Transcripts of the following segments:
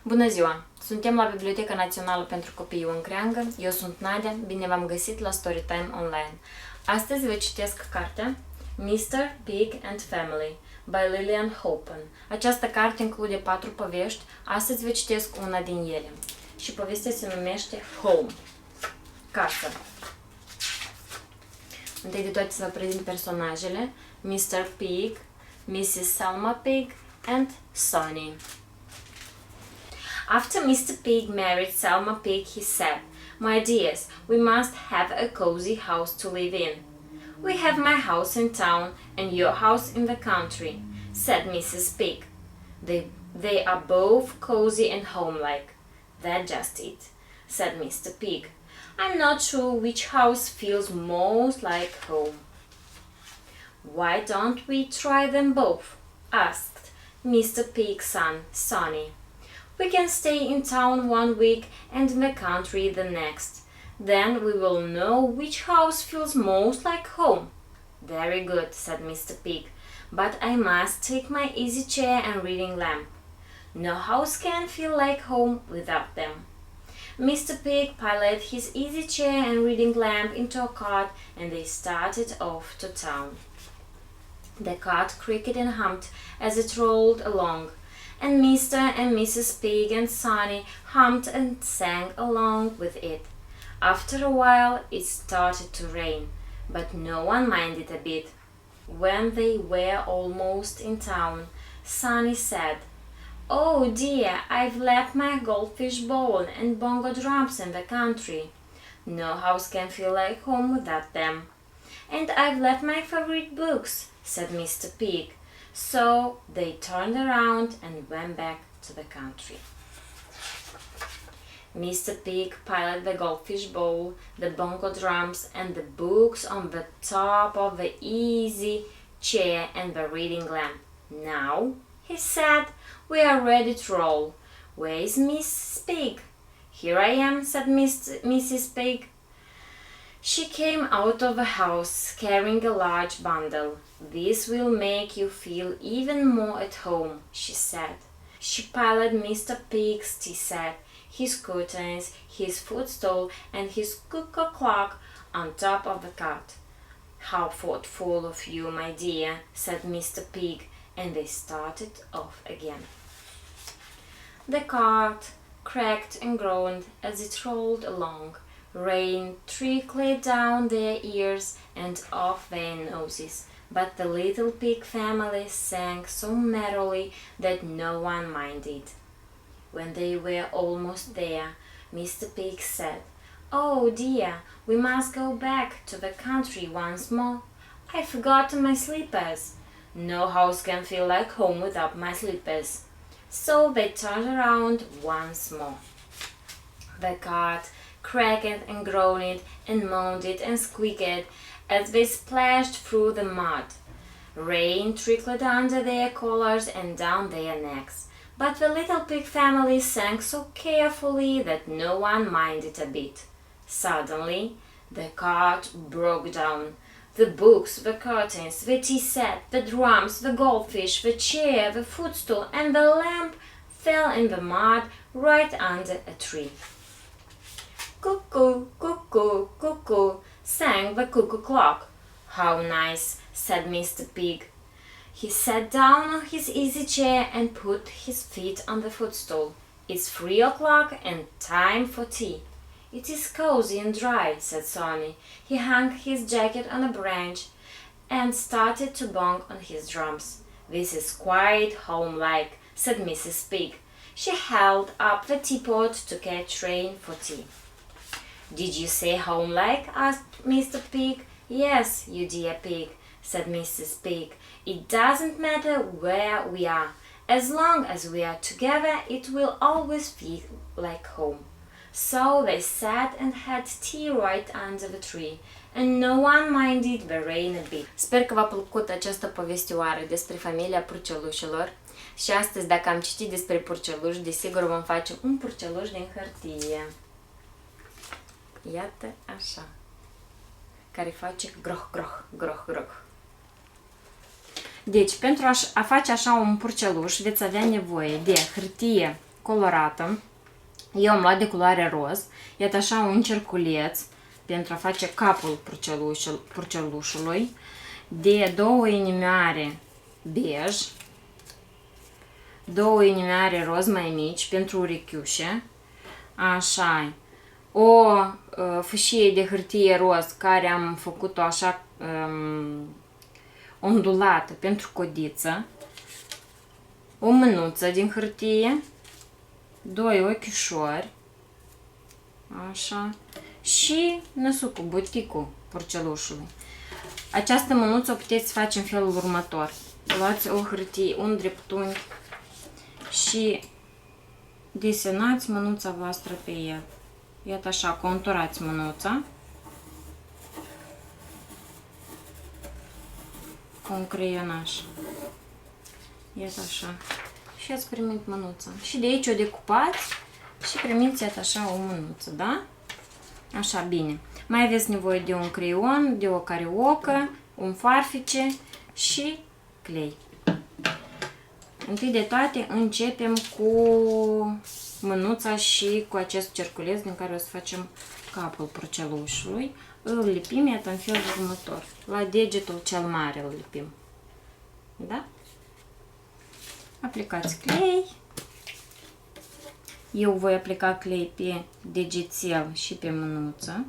Bună ziua! Suntem la Biblioteca Națională pentru Copii Ion Creangă. Eu sunt Nadia, bine v-am găsit la Storytime Online. Astăzi vă citesc cartea Mr. Pig and Family by Lilian Hoban. Această carte include 4 povești, astăzi vă citesc una din ele. Și povestea se numește Home, casă. Întâi de toate să vă prezint personajele: Mr. Pig, Mrs. Selma Pig and Sonny. After Mr. Pig married Selma Pig, he said, "My dears, we must have a cozy house to live in." "We have my house in town and your house in the country," said Mrs. Pig. They are both cozy and homelike." "That's just it," said Mr. Pig. "I'm not sure which house feels most like home." "Why don't we try them both?" asked Mr. Pig's son, Sonny. "We can stay in town 1 week and in the country the next. Then we will know which house feels most like home." "Very good," said Mr. Pig, "but I must take my easy chair and reading lamp. No house can feel like home without them." Mr. Pig piled his easy chair and reading lamp into a cart and they started off to town. The cart creaked and hummed as it rolled along, and Mr. and Mrs. Pig and Sonny hummed and sang along with it. After a while it started to rain, but no one minded a bit. When they were almost in town, Sonny said, "Oh dear, I've left my goldfish bowl and bongo drums in the country. No house can feel like home without them." "And I've left my favorite books," said Mr. Pig. So they turned around and went back to the country. Mr. Pig piled the goldfish bowl, the bongo drums, and the books on the top of the easy chair and the reading lamp. "Now," he said, "we are ready to roll. Where is Mrs. Pig?" "Here I am," said Mrs. Pig. She came out of the house carrying a large bundle. "This will make you feel even more at home," she said. She piled Mr. Pig's tea set, his curtains, his footstool, and his cuckoo clock on top of the cart. "How thoughtful of you, my dear," said Mr. Pig, and they started off again. The cart cracked and groaned as it rolled along. Rain trickled down their ears and off their noses, but the little pig family sang so merrily that no one minded. When they were almost there, Mr. Pig said, "Oh dear, we must go back to the country once more. I forgot my slippers." "No house can feel like home without my slippers." So they turned around once more. The cart cracked and groaned and moaned and squeaked as they splashed through the mud. Rain trickled under their collars and down their necks, but the little pig family sang so carefully that no one minded a bit. Suddenly, the cart broke down. The books, the curtains, the tea set, the drums, the goldfish, the chair, the footstool, and the lamp fell in the mud right under a tree. "Cuckoo, cuckoo, cuckoo," sang the cuckoo clock. "How nice," said Mr. Pig. He sat down on his easy chair and put his feet on the footstool. "It's 3 o'clock and time for tea." "It is cozy and dry," said Sonny. He hung his jacket on a branch and started to bang on his drums. "This is quite homelike," said Mrs. Pig. She held up the teapot to catch rain for tea. "Did you say homelike?" asked Mr. Pig. "Yes, you dear pig," said Mrs. Pig. "It doesn't matter where we are. As long as we are together, it will always feel like home." So they sat and had tea right under the tree, and no one minded the rain a bit. Sper că v-a plăcut această povestioară despre familia purcelușilor. Și astăzi, dacă am citit despre purceluși, desigur vom face un purceluș din hârtie. Iată așa, care face groh, groh, groh, groh. Deci, pentru a face așa un purceluș, veți avea nevoie de hârtie colorată. Eu am luat de culoare roz. Iată așa un cerculeț pentru a face capul purcelușului. De 2 inimioare bej, 2 inimioare roz mai mici pentru urechiușe. Așa, o fâșie de hârtie roz care am făcut-o așa ondulată pentru codiță, o mânuță din hârtie, 2 ochișori, așa, și năsucul, buticul porcelușului. Această mânuță o puteți face în felul următor. Luați o hârtie, un dreptunghi și desenați mânuța voastră pe el. Iată așa, conturați mânuța cu un creionaș. Iată așa. Și ați primit mânuța. Și de aici o decupați și primiți iată așa o mânuță, da? Așa, bine. Mai aveți nevoie de un creion, de o cariocă, un farfece și clei. Întâi de toate începem cu mânuța și cu acest cerculeț din care o să facem capul porcelușului. Îl lipim, iată, în felul următor. La degetul cel mare îl lipim. Da? Aplicați clei. Eu voi aplica clei pe degețel și pe mânuță.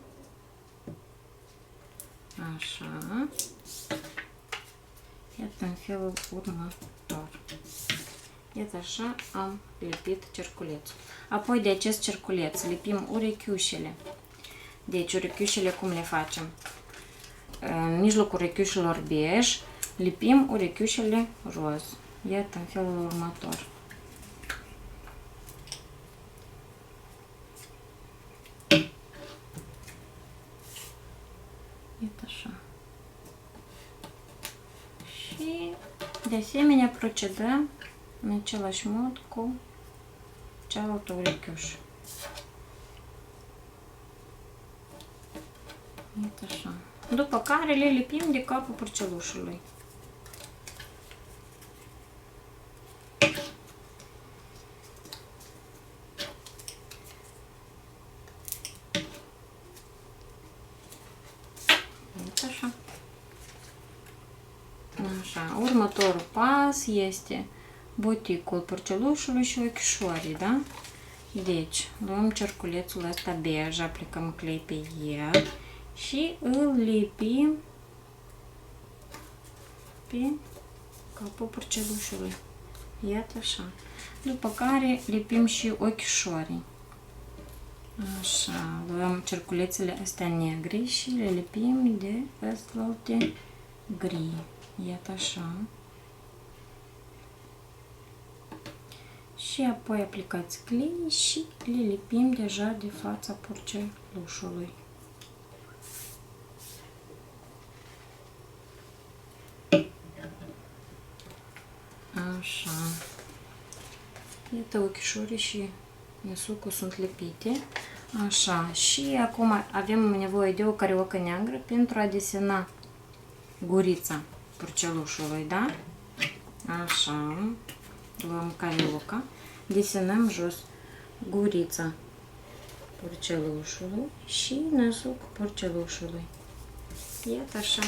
Așa. Iată în felul următor. Iată așa am lipit cerculețul. Apoi de acest cerculeț lipim urechiușele. Deci urechiușele cum le facem? În mijlocul urechiușelor bej lipim urechiușele roz. Iată în felul următor. Iată așa. Și de asemenea procedăm în același mod cu cealaltă urechiușă. Iată așa. După care le lipim de capul porcelușului. Iată așa. Așa. Următorul pas este buticul porcelușului și ochișorii, da? Deci, luăm cerculețul ăsta bej, aplicăm clei pe el și îl lipim pe capul porcelușului. Iată așa. După care lipim și ochișorii. Așa, luăm cerculețele astea negre și le lipim de celelalte gri. Iată așa. Și apoi aplicați clei și le lipim deja de fața porcelușului. Așa. Iată ochișorii și năsucul sunt lipite. Așa. Și acum avem nevoie de o cariocă neagră pentru a desena gurița porcelușului, da? Așa. Luăm carioca, desenăm jos gurița porcelușului și năsucul porcelușului. Iată așa.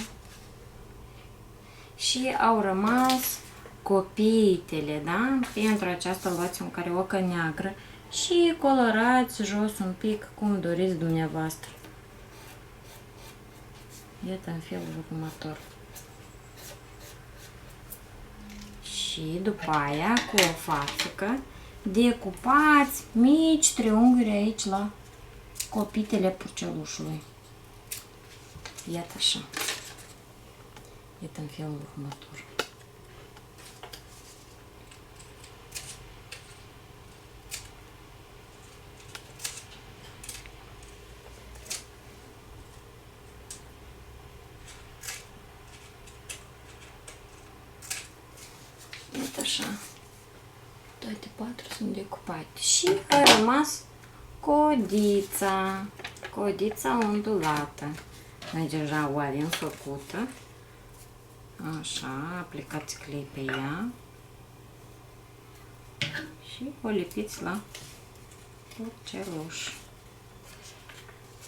Și au rămas copiitele, da? Pentru aceasta luați un cariocă neagră și colorați jos un pic cum doriți dumneavoastră. Iată în felul următor. Și după aia, cu o farfecă, decupați mici triunghiuri aici la copitele porcelușului. Iată așa. Iată în felul următor. Așa. Toate 4 sunt decupate. Și a rămas codița. Codița ondulată. Noi deja o avem făcută. Așa, aplicați clei pe ea. și o lipiți la porceluș.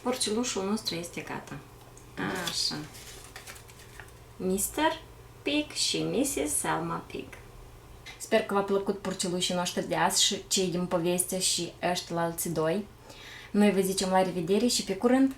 Porcelușul nostru este gata. Așa. Mr. Pig și Mrs. Selma Pig. Sper că v-a plăcut porcelușii noștri de azi și cei din poveste și ăștia alții doi. Noi vă zicem la revedere și pe curând!